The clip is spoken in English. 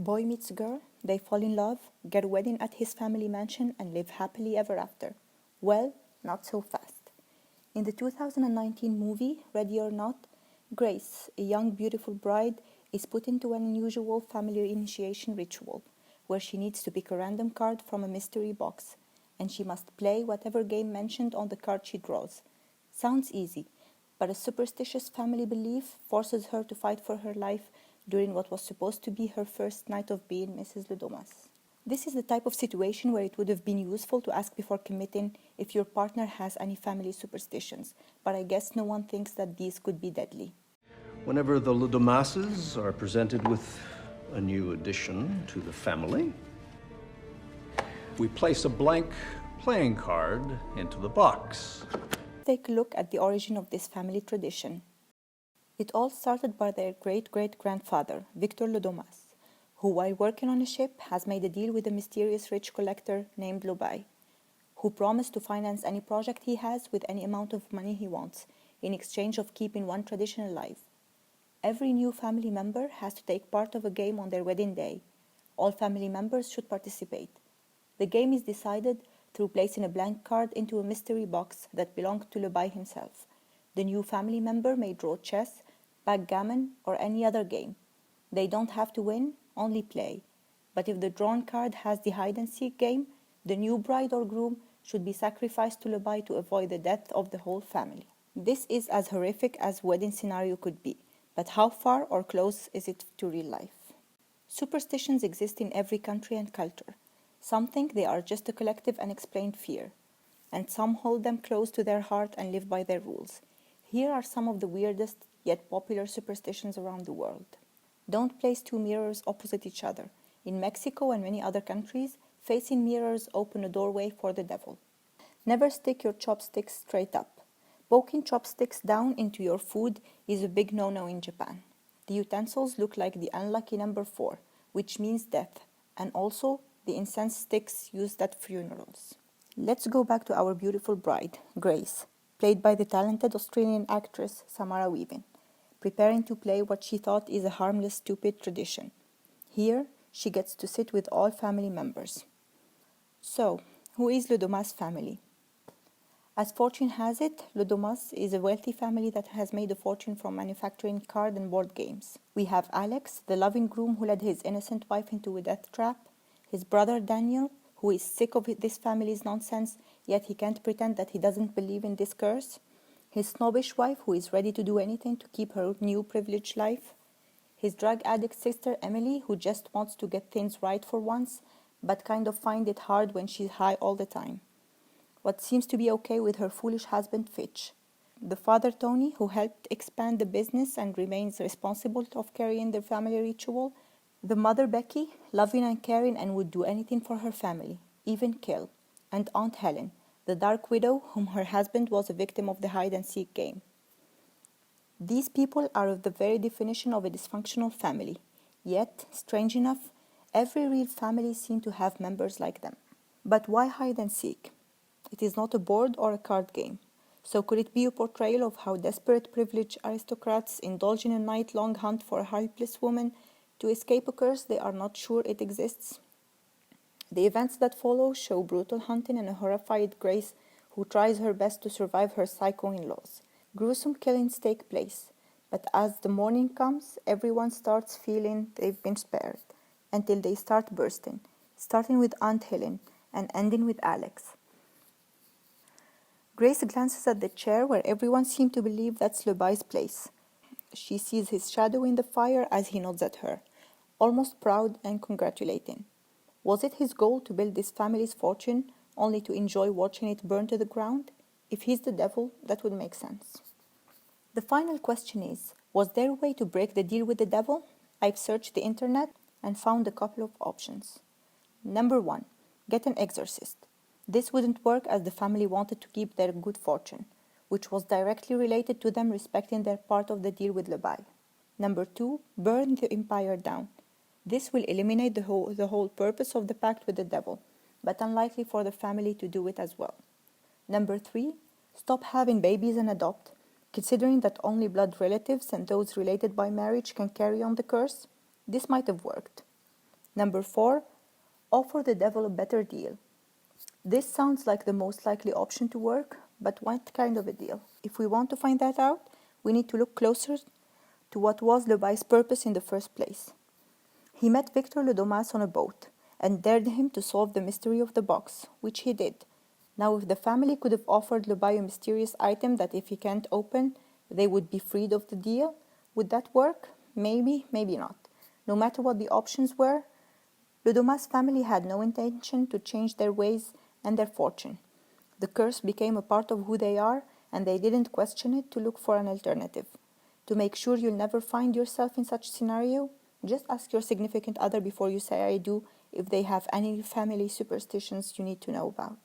Boy meets girl, they fall in love, get a wedding at his family mansion, and live happily ever after. Well, not so fast. In the 2019 movie, Ready or Not, Grace, a young beautiful bride, is put into an unusual family initiation ritual, where she needs to pick a random card from a mystery box, and she must play whatever game mentioned on the card she draws. Sounds easy, but a superstitious family belief forces her to fight for her life during what was supposed to be her first night of being Mrs. Domas. This is the type of situation where it would have been useful to ask before committing if your partner has any family superstitions, but I guess no one thinks that these could be deadly. Whenever the Domases are presented with a new addition to the family, we place a blank playing card into the box. Take a look at the origin of this family tradition. It all started by their great-great-grandfather, Victor Domas, who while working on a ship has made a deal with a mysterious rich collector named Lobai, who promised to finance any project he has with any amount of money he wants, in exchange of keeping one tradition alive. Every new family member has to take part of a game on their wedding day. All family members should participate. The game is decided through placing a blank card into a mystery box that belonged to Lobai himself. The new family member may draw chess, backgammon, or any other game. They don't have to win, only play. But if the drawn card has the hide-and-seek game, the new bride or groom should be sacrificed to Lobai to avoid the death of the whole family. This is as horrific as wedding scenario could be, but how far or close is it to real life? Superstitions exist in every country and culture. Some think they are just a collective unexplained fear, and some hold them close to their heart and live by their rules. Here are some of the weirdest yet popular superstitions around the world. Don't place two mirrors opposite each other. In Mexico and many other countries, facing mirrors open a doorway for the devil. Never stick your chopsticks straight up. Poking chopsticks down into your food is a big no-no in Japan. The utensils look like the unlucky number 4, which means death, and also the incense sticks used at funerals. Let's go back to our beautiful bride, Grace, played by the talented Australian actress Samara Weaving, preparing to play what she thought is a harmless, stupid tradition. Here, she gets to sit with all family members. So, who is Le Domas family? As fortune has it, Le Domas is a wealthy family that has made a fortune from manufacturing card and board games. We have Alex, the loving groom who led his innocent wife into a death trap, his brother Daniel, who is sick of this family's nonsense, yet he can't pretend that he doesn't believe in this curse, his snobbish wife who is ready to do anything to keep her new privileged life, his drug addict sister Emily who just wants to get things right for once, but kind of find it hard when she's high all the time. What seems to be okay with her foolish husband Fitch. The father Tony, who helped expand the business and remains responsible of carrying the family ritual. The mother Becky, loving and caring and would do anything for her family, even kill. And Aunt Helen, the dark widow whom her husband was a victim of the hide-and-seek game. These people are of the very definition of a dysfunctional family. Yet, strange enough, every real family seems to have members like them. But why hide-and-seek? It is not a board or a card game. So could it be a portrayal of how desperate privileged aristocrats indulge in a night-long hunt for a helpless woman to escape a curse they are not sure it exists? The events that follow show brutal hunting and a horrified Grace who tries her best to survive her psycho in-laws. Gruesome killings take place, but as the morning comes, everyone starts feeling they've been spared, until they start bursting, starting with Aunt Helen and ending with Alex. Grace glances at the chair where everyone seems to believe that's Lobai's place. She sees his shadow in the fire as he nods at her, almost proud and congratulating. Was it his goal to build this family's fortune only to enjoy watching it burn to the ground? If he's the devil, that would make sense. The final question is, was there a way to break the deal with the devil? I've searched the internet and found a couple of options. Number 1, get an exorcist. This wouldn't work as the family wanted to keep their good fortune, which was directly related to them respecting their part of the deal with Lobai. Number 2, burn the empire down. This will eliminate the whole purpose of the pact with the devil, but unlikely for the family to do it as well. Number 3, stop having babies and adopt. Considering that only blood relatives and those related by marriage can carry on the curse, this might have worked. Number 4, offer the devil a better deal. This sounds like the most likely option to work, but what kind of a deal? If we want to find that out, we need to look closer to what was Levi's purpose in the first place. He met Victor le Domas on a boat and dared him to solve the mystery of the box, which he did. Now, if the family could have offered Levi a mysterious item that if he can't open, they would be freed of the deal, would that work? Maybe, maybe not. No matter what the options were, the Domas family had no intention to change their ways and their fortune. The curse became a part of who they are, and they didn't question it to look for an alternative. To make sure you'll never find yourself in such a scenario, just ask your significant other before you say I do if they have any family superstitions you need to know about.